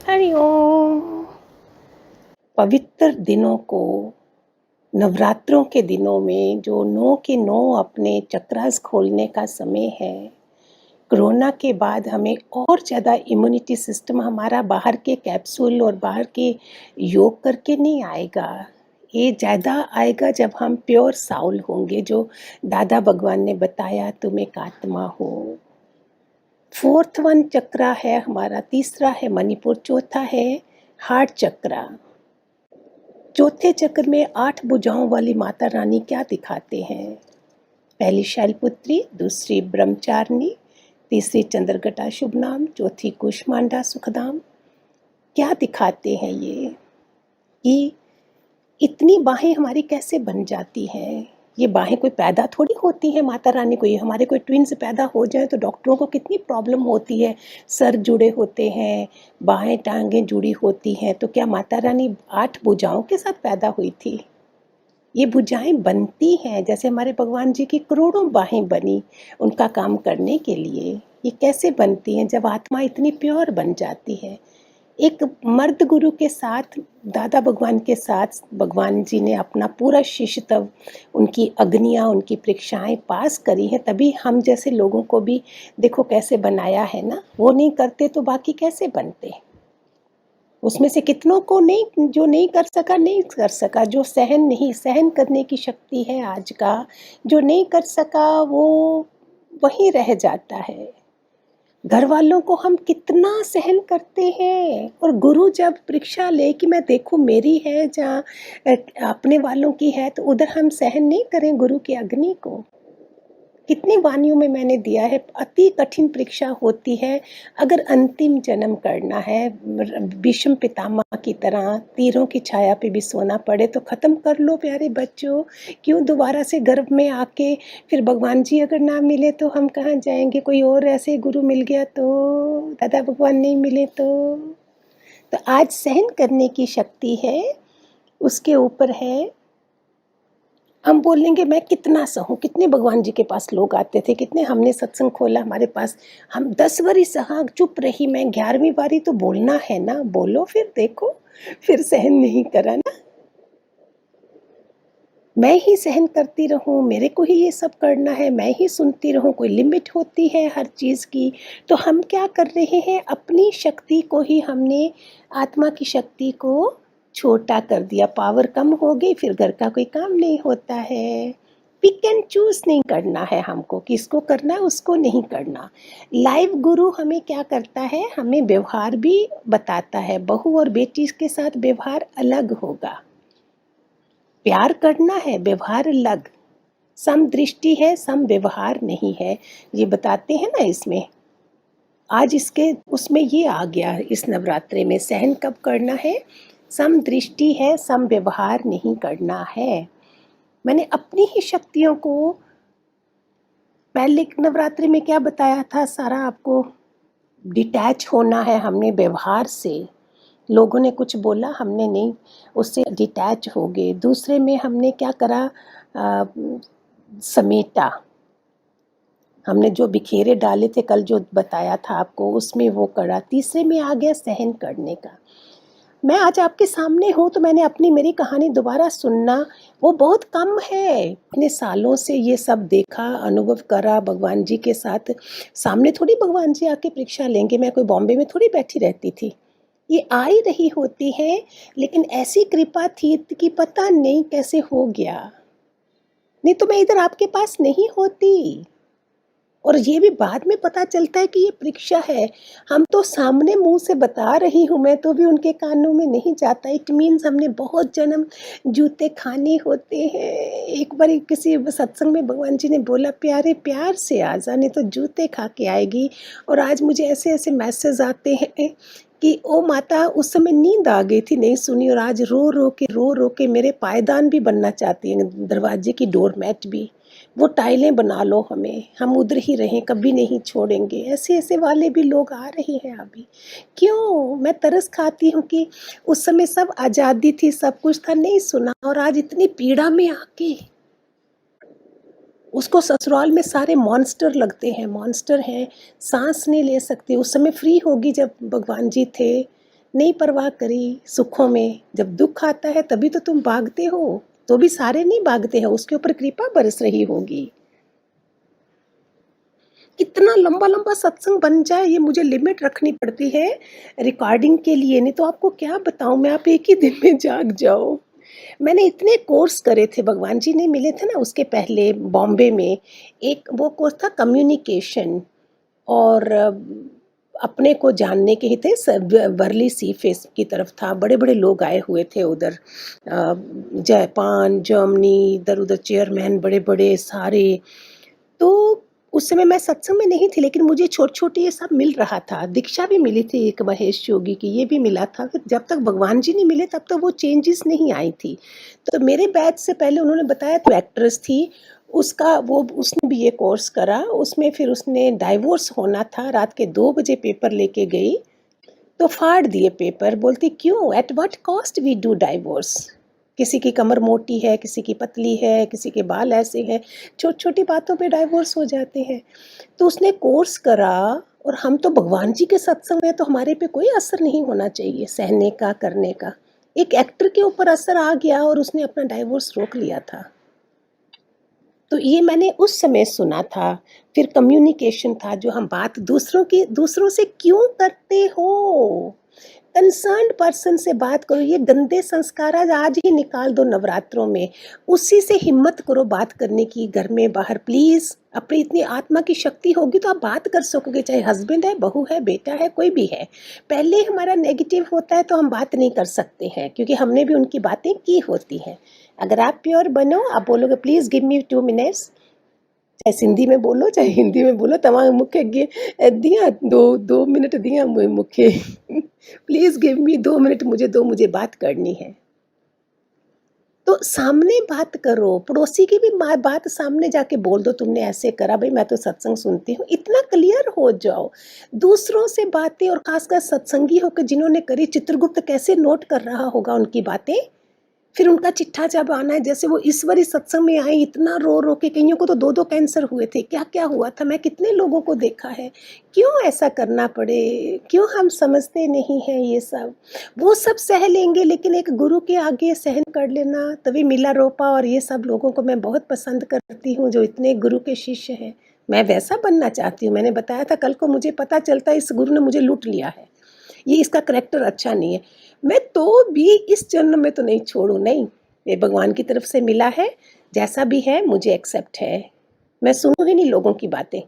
हरिओम। पवित्र दिनों को नवरात्रों के दिनों में जो 9 के 9 अपने चक्रास खोलने का समय है। कोरोना के बाद हमें और ज़्यादा इम्यूनिटी सिस्टम हमारा बाहर के कैप्सूल और बाहर के योग करके नहीं आएगा। ये ज़्यादा आएगा जब हम प्योर साउल होंगे, जो दादा भगवान ने बताया तुम एक आत्मा हो। फोर्थ वन चक्रा है हमारा, तीसरा है मणिपुर, चौथा है हार्ट चक्रा। चौथे चक्र में 8 भुजाओं वाली माता रानी क्या दिखाते हैं? पहली शैलपुत्री, दूसरी ब्रह्मचारिणी, तीसरी चंद्रघटा शुभ नाम, चौथी कुष्मांडा सुखधाम। क्या दिखाते हैं ये कि इतनी बाहें हमारी कैसे बन जाती हैं? ये बाहें कोई पैदा थोड़ी होती हैं माता रानी को। ये हमारे कोई ट्विन्स पैदा हो जाए तो डॉक्टरों को कितनी प्रॉब्लम होती है। सर जुड़े होते हैं, बाहें टांगें जुड़ी होती हैं। तो क्या माता रानी 8 भुजाओं के साथ पैदा हुई थी? ये भुजाएं बनती हैं जैसे हमारे भगवान जी की करोड़ों बाहें बनी उनका काम करने के लिए। ये कैसे बनती हैं? जब आत्मा इतनी प्योर बन जाती है। एक मर्द गुरु के साथ, दादा भगवान के साथ भगवान जी ने अपना पूरा शिष्यत्व, उनकी अग्नियाँ, उनकी परीक्षाएं पास करी हैं, तभी हम जैसे लोगों को भी देखो कैसे बनाया है ना। वो नहीं करते तो बाकी कैसे बनते? उसमें से कितनों को नहीं, जो नहीं कर सका नहीं कर सका, जो सहन करने की शक्ति है आज का, जो नहीं कर सका वो वहीं रह जाता है। घर वालों को हम कितना सहन करते हैं, और गुरु जब परीक्षा ले कि मैं देखूं मेरी है जहाँ अपने वालों की है, तो उधर हम सहन नहीं करें गुरु की अग्नि को। कितनी वानियों में मैंने दिया है, अति कठिन परीक्षा होती है। अगर अंतिम जन्म करना है भीष्म पितामह की तरह, तीरों की छाया पे भी सोना पड़े तो खत्म कर लो प्यारे बच्चों। क्यों दोबारा से गर्भ में आके फिर भगवान जी अगर ना मिले तो हम कहाँ जाएंगे? कोई और ऐसे गुरु मिल गया तो, दादा भगवान नहीं मिले तो आज सहन करने की शक्ति है, उसके ऊपर है। हम बोलेंगे मैं कितना सहूं। कितने भगवान जी के पास लोग आते थे, कितने हमने सत्संग खोला हमारे पास, हम 10 बारी सहा, चुप रही मैं, 11वीं बारी तो बोलना है ना, बोलो फिर देखो, फिर सहन नहीं करा ना। मैं ही सहन करती रहूं, मेरे को ही ये सब करना है, मैं ही सुनती रहूं, कोई लिमिट होती है हर चीज़ की। तो हम क्या कर रहे हैं? अपनी शक्ति को ही हमने, आत्मा की शक्ति को छोटा कर दिया। पावर कम हो गई, फिर घर का कोई काम नहीं होता है। पिक एंड चूज नहीं करना है हमको, किसको करना है उसको नहीं करना। लाइव गुरु हमें क्या करता है? हमें व्यवहार भी बताता है। बहू और बेटी के साथ व्यवहार अलग होगा, प्यार करना है, व्यवहार अलग। सम दृष्टि है, सम व्यवहार नहीं है, ये बताते हैं ना इसमें। आज इसके उसमें ये आ गया इस नवरात्रे में, सहन कब करना है? सम दृष्टि है, सम व्यवहार नहीं करना है। मैंने अपनी ही शक्तियों को पहले नवरात्रि में क्या बताया था सारा आपको? डिटैच होना है हमने व्यवहार से। लोगों ने कुछ बोला, हमने नहीं, उससे डिटैच हो गए। दूसरे में हमने क्या करा? समेटा। हमने जो बिखेरे डाले थे कल, जो बताया था आपको, उसमें वो करा। तीसरे में आ गया सहन करने का। मैं आज आपके सामने हूँ तो मैंने अपनी मेरी कहानी दोबारा सुनना वो बहुत कम है। इतने सालों से ये सब देखा, अनुभव करा भगवान जी के साथ। सामने थोड़ी भगवान जी आके परीक्षा लेंगे, मैं कोई बॉम्बे में थोड़ी बैठी रहती थी। ये आ ही रही होती है, लेकिन ऐसी कृपा थी कि पता नहीं कैसे हो गया, नहीं तो मैं इधर आपके पास नहीं होती। और ये भी बाद में पता चलता है कि ये परीक्षा है। हम तो सामने मुंह से बता रही हूँ मैं, तो भी उनके कानों में नहीं जाता। इट मीन्स हमने बहुत जन्म जूते खाने होते हैं। एक बार किसी सत्संग में भगवान जी ने बोला, प्यारे प्यार से आ जा, नहीं तो जूते खा के आएगी। और आज मुझे ऐसे ऐसे मैसेज आते हैं कि ओ माता, उस समय नींद आ गई थी, नहीं सुनी, और आज रो रो के मेरे पायदान भी बनना चाहती हैं, दरवाजे की डोरमैट भी। वो टाइलें बना लो हमें, हम उधर ही रहें, कभी नहीं छोड़ेंगे। ऐसे ऐसे वाले भी लोग आ रहे हैं अभी। क्यों? मैं तरस खाती हूँ कि उस समय सब आज़ादी थी, सब कुछ था, नहीं सुना, और आज इतनी पीड़ा में आके उसको ससुराल में सारे मॉन्स्टर लगते हैं, मॉन्स्टर हैं, सांस नहीं ले सकते। उस समय फ्री होगी जब भगवान जी थे, नहीं परवाह करी सुखों में, जब दुख आता है तभी तो तुम भागते हो, तो भी सारे नहीं भागते हैं, उसके ऊपर कृपा बरस रही होगी। इतना लंबा-लंबा सत्संग बन जाए ये मुझे लिमिट रखनी पड़ती है रिकॉर्डिंग के लिए, नहीं तो आपको क्या बताऊँ मैं, आप एक ही दिन में जाग जाओ। मैंने इतने कोर्स करे थे, भगवान जी ने मिले थे ना उसके पहले बॉम्बे में, एक वो कोर्स था कम्युनिकेशन और अपने को जानने के ही थे, वर्ली सी फेस की तरफ था, बड़े-बड़े लोग आए हुए थे उधर, जापान, जर्मनी, इधर-उधर चेयरमैन बड़े-बड़े सारे। तो उस समय मैं सत्संग में नहीं थी, लेकिन मुझे छोटे-छोटे ये सब मिल रहा था। दीक्षा भी मिली थी एक महेश योगी की, ये भी मिला था। फिर जब तक भगवान जी नहीं मिले तब तक वो चेंजेस नहीं आई थी। तो मेरे बैच से पहले उन्होंने बताया तो एक्ट्रेस थी, उसका वो उसने भी ये कोर्स करा, उसमें फिर उसने डाइवोर्स होना था, रात के 2 बजे पेपर लेके गई, तो फाड़ दिए पेपर, बोलती क्यों? At what cost we do divorce? किसी की कमर मोटी है, किसी की पतली है, किसी के बाल ऐसे हैं, छोटी-छोटी बातों पे डाइवोर्स हो जाते हैं। तो उसने कोर्स करा और हम तो भगवान जी के सत्संग में, तो हमारे पे कोई असर नहीं होना चाहिए सहने का, करने का। एक एक्टर के ऊपर असर आ गया और उसने अपना डाइवोर्स रोक लिया था। तो ये मैंने उस समय सुना था। फिर कम्युनिकेशन था, जो हम बात दूसरों से क्यों करते हो? कंसर्न्ड पर्सन से बात करो, ये गंदे संस्कार आज ही निकाल दो नवरात्रों में, उसी से हिम्मत करो बात करने की, घर में बाहर प्लीज़। अपनी इतनी आत्मा की शक्ति होगी तो आप बात कर सकोगे, चाहे हस्बैंड है, बहू है, बेटा है, कोई भी है। पहले हमारा नेगेटिव होता है तो हम बात नहीं कर सकते हैं, क्योंकि हमने भी उनकी बातें की होती हैं। अगर आप प्योर बनो, आप बोलोगे प्लीज़ गिव मी 2 मिनट्स, चाहे सिंधी में बोलो, चाहे हिंदी में बोलो, तव्हां मूंखे दियां 2 मिनट दियां मूंखे प्लीज़ गिव मी 2 मिनट, मुझे दो, मुझे बात करनी है। तो सामने बात करो, पड़ोसी की भी बात सामने जाके बोल दो, तुमने ऐसे करा, भाई मैं तो सत्संग सुनती हूँ, इतना क्लियर हो जाओ। दूसरों से बातें, और खासकर सत्संगी होकर जिन्होंने करी, चित्रगुप्त कैसे नोट कर रहा होगा उनकी बातें। फिर उनका चिट्ठा जब आना है, जैसे वो ईश्वरी सत्संग में आए, इतना रो रो के, कईयों को तो 2-2 कैंसर हुए थे, क्या-क्या हुआ था, मैं कितने लोगों को देखा है। क्यों ऐसा करना पड़े? क्यों हम समझते नहीं हैं ये सब? वो सब सह लेंगे, लेकिन एक गुरु के आगे सहन कर लेना, तभी मिलारोपा और ये सब लोगों को मैं बहुत पसंद करती हूँ, जो इतने गुरु के शिष्य हैं। मैं वैसा बनना चाहती हूँ। मैंने बताया था कल को मुझे पता चलता है इस गुरु ने मुझे लूट लिया है, ये इसका करैक्टर अच्छा नहीं है, मैं तो भी इस जन्म में तो नहीं छोड़ू, नहीं, ये भगवान की तरफ से मिला है, जैसा भी है मुझे एक्सेप्ट है, मैं सुनूँ ही नहीं लोगों की बातें।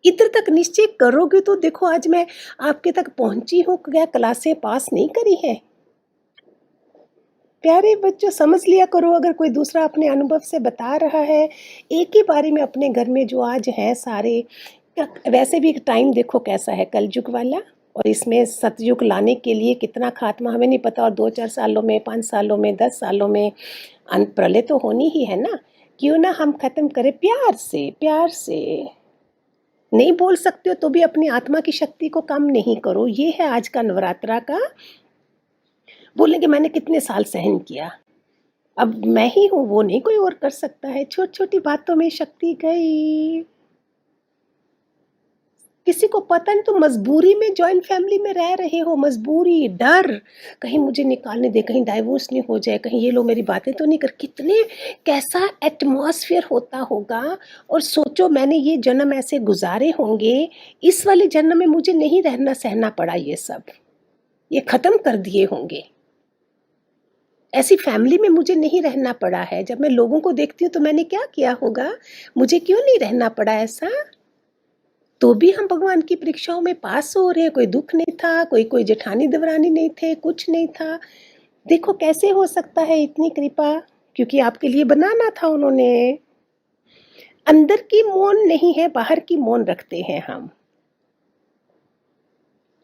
इधर तक निश्चय करोगे तो देखो, आज मैं आपके तक पहुँची हूँ, क्या क्लासें पास नहीं करी है? प्यारे बच्चों, समझ लिया करो, अगर कोई दूसरा अपने अनुभव से बता रहा है, एक ही बारी में अपने घर में जो आज हैं सारे, वैसे भी टाइम देखो कैसा है, कलयुग वाला, और इसमें सतयुग लाने के लिए कितना खात्मा हमें नहीं पता, और 2-4 सालों में, 5 सालों में, 10 सालों में अंत प्रलय तो होनी ही है ना। क्यों ना हम खत्म करें प्यार से, प्यार से। नहीं बोल सकते हो तो भी अपनी आत्मा की शक्ति को कम नहीं करो, ये है आज का नवरात्रा का। बोलेंगे मैंने कितने साल सहन किया, अब मैं ही हूँ, वो नहीं कोई और कर सकता है। छोटी-छोटी बातों में शक्ति गई। किसी को पता नहीं, तो मजबूरी में जॉइंट फैमिली में रह रहे हो, मजबूरी, डर, कहीं मुझे निकालने दे, कहीं डाइवोर्स नहीं हो जाए, कहीं ये लोग मेरी बातें तो नहीं कर, कितने कैसा एटमॉस्फेयर होता होगा। और सोचो मैंने ये जन्म ऐसे गुजारे होंगे, इस वाले जन्म में मुझे नहीं रहना सहना पड़ा ये सब, ये खत्म कर दिए होंगे। ऐसी फैमिली में मुझे नहीं रहना पड़ा है। जब मैं लोगों को देखती हूँ तो मैंने क्या किया होगा, मुझे क्यों नहीं रहना पड़ा ऐसा? तो भी हम भगवान की परीक्षाओं में पास हो रहे हैं, कोई दुख नहीं था, कोई जेठानी देवरानी नहीं थे, कुछ नहीं था। देखो कैसे हो सकता है इतनी कृपा, क्योंकि आपके लिए बनाना था उन्होंने। अंदर की मौन नहीं है, बाहर की मौन रखते हैं हम।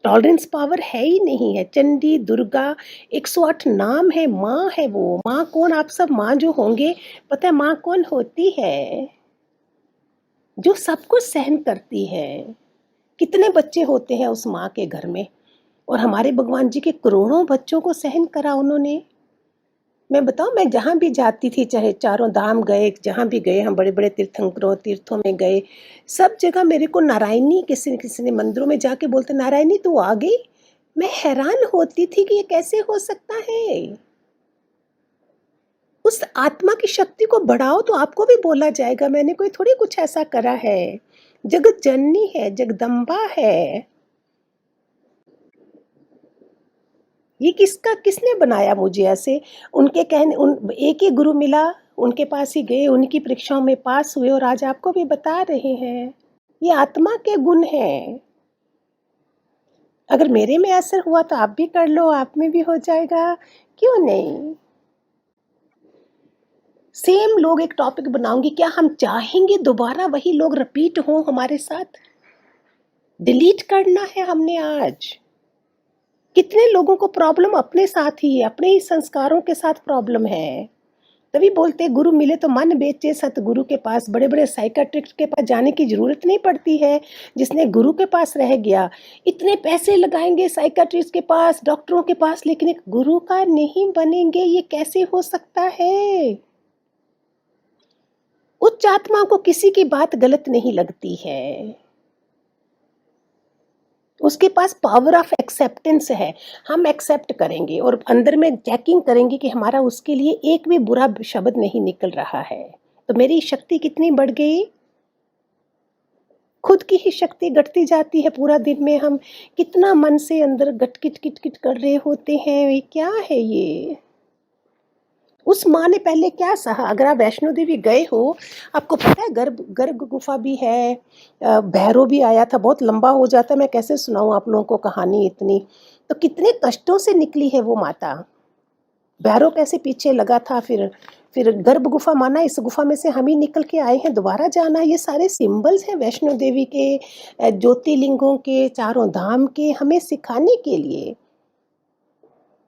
टॉलरेंस पावर है ही नहीं है। चंडी, दुर्गा, 108 नाम है, माँ है वो। माँ कौन? आप सब माँ जो होंगे, पता है माँ कौन होती है? जो सब कुछ सहन करती है। कितने बच्चे होते हैं उस माँ के घर में, और हमारे भगवान जी के करोड़ों बच्चों को सहन करा उन्होंने। मैं बताऊँ, मैं जहाँ भी जाती थी, चाहे चारों धाम गए, जहाँ भी गए हम, बड़े-बड़े तीर्थों में गए, सब जगह मेरे को नारायणी, किसी न किसी ने मंदिरों में जाके बोलते, नारायणी तू आ गई? मैं हैरान होती थी कि ये कैसे हो सकता है? उस आत्मा की शक्ति को बढ़ाओ तो आपको भी बोला जाएगा, मैंने कोई थोड़ी कुछ ऐसा करा है। जगत जननी है, जगदम्बा है। ये किसने बनाया मुझे ऐसे? उनके कहने उन एक ही गुरु मिला, उनके पास ही गए, उनकी परीक्षाओं में पास हुए और आज आपको भी बता रहे हैं। ये आत्मा के गुण हैं। अगर मेरे में असर हुआ तो आप भी कर लो, आप में भी हो जाएगा, क्यों नहीं? सेम लोग एक टॉपिक बनाऊँगी, क्या हम चाहेंगे दोबारा वही लोग रिपीट हों हमारे साथ? डिलीट करना है हमने आज। कितने लोगों को प्रॉब्लम अपने साथ ही है, अपने ही संस्कारों के साथ प्रॉब्लम है। तभी बोलते हैं गुरु मिले तो मन बेचे सतगुरु के पास, बड़े-बड़े साइकियाट्रिस्ट के पास जाने की ज़रूरत नहीं पड़ती है, जिसने गुरु के पास रह गया। इतने पैसे लगाएँगे साइकियाट्रिस्ट के पास, डॉक्टरों के पास, लेकिन एक गुरु का नहीं बनेंगे, ये कैसे हो सकता है? उच्च आत्मा को किसी की बात गलत नहीं लगती है। उसके पास पावर ऑफ एक्सेप्टेंस है। हम एक्सेप्ट करेंगे और अंदर में चेकिंग करेंगे कि हमारा उसके लिए एक भी बुरा शब्द नहीं निकल रहा है। तो मेरी शक्ति कितनी बढ़ गई? खुद की ही शक्ति घटती जाती है। पूरा दिन में हम कितना मन से अंदर गट किट किट किट कर रहे होते हैं। ये क्या है ये? उस माँ ने पहले क्या सहा? अगर आप वैष्णो देवी गए हो, आपको पता है गर्भ गर्भ गुफा भी है, भैरव भी आया था, बहुत लंबा हो जाता है, मैं कैसे सुनाऊँ आप लोगों को कहानी इतनी। तो कितने कष्टों से निकली है वो माता। भैरव कैसे पीछे लगा था, फिर गर्भ गुफा माना इस गुफा में से हम ही निकल के आए हैं, दोबारा जाना। ये सारे सिंबल्स हैं वैष्णो देवी के, ज्योतिर्लिंगों के, चारों धाम के, हमें सिखाने के लिए।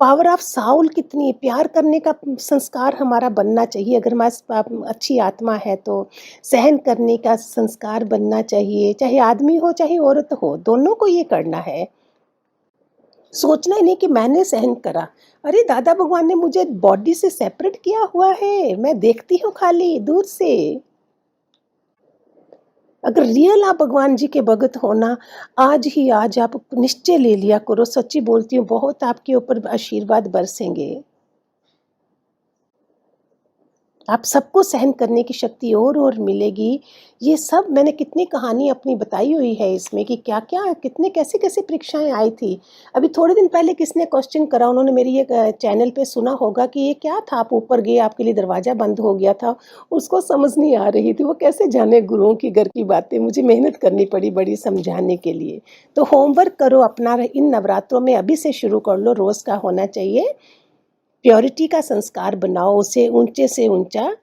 पावर ऑफ साउल कितनी प्यार करने का संस्कार हमारा बनना चाहिए। अगर हमारे पास अच्छी आत्मा है तो सहन करने का संस्कार बनना चाहिए, चाहे आदमी हो चाहे औरत हो, दोनों को ये करना है। सोचना ही नहीं कि मैंने सहन करा। अरे दादा भगवान ने मुझे बॉडी से सेपरेट किया हुआ है, मैं देखती हूँ खाली दूर से। अगर रियल आप भगवान जी के भगत हो ना, आज आप निश्चय ले लिया करो, सच्ची बोलती हूँ, बहुत आपके ऊपर आशीर्वाद बरसेंगे। आप सबको सहन करने की शक्ति और मिलेगी। ये सब मैंने कितनी कहानी अपनी बताई हुई है इसमें कि क्या-क्या, कितने कैसे-कैसे परीक्षाएँ आई थी। अभी थोड़े दिन पहले किसने क्वेश्चन करा, उन्होंने मेरी एक चैनल पे सुना होगा कि ये क्या था, आप ऊपर गए, आपके लिए दरवाज़ा बंद हो गया था। उसको समझ नहीं आ रही थी, वो कैसे जाने गुरुओं के घर की बातें, मुझे मेहनत करनी पड़ी बड़ी समझाने के लिए। तो होमवर्क करो अपना, इन नवरात्रों में अभी से शुरू कर लो, रोज़ का होना चाहिए। प्योरिटी का संस्कार बनाओ, उसे ऊँचे से ऊँचा।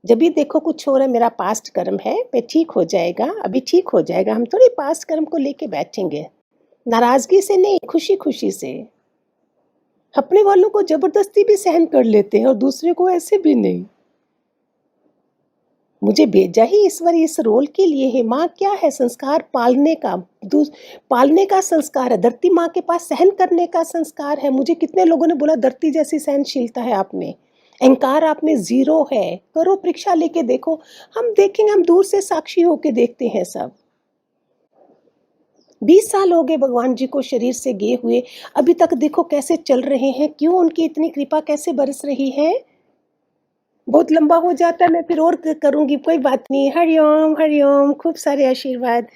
जब भी देखो कुछ हो रहा है, मेरा पास्ट कर्म है, मैं ठीक हो जाएगा, अभी ठीक हो जाएगा। हम थोड़ी पास्ट कर्म को लेके बैठेंगे। नाराज़गी से नहीं, खुशी-खुशी से। अपने वालों को ज़बरदस्ती भी सहन कर लेते हैं और दूसरे को ऐसे भी नहीं। मुझे भेजा ही ईश्वर इस रोल के लिए है। माँ क्या है? संस्कार पालने का, दूस पालने का संस्कार है। धरती माँ के पास सहन करने का संस्कार है। मुझे कितने लोगों ने बोला धरती जैसी सहनशीलता है आप में, अहंकार आप में ज़ीरो है। करो परीक्षा लेके देखो, हम देखेंगे, हम दूर से साक्षी होके देखते हैं सब। 20 साल हो गए भगवान जी को शरीर से गए हुए, अभी तक देखो कैसे चल रहे हैं। क्यों? उनकी इतनी कृपा कैसे बरस रही है? बहुत लंबा हो जाता है, मैं फिर और करूँगी, कोई बात नहीं। हरि ओम, खूब सारे आशीर्वाद।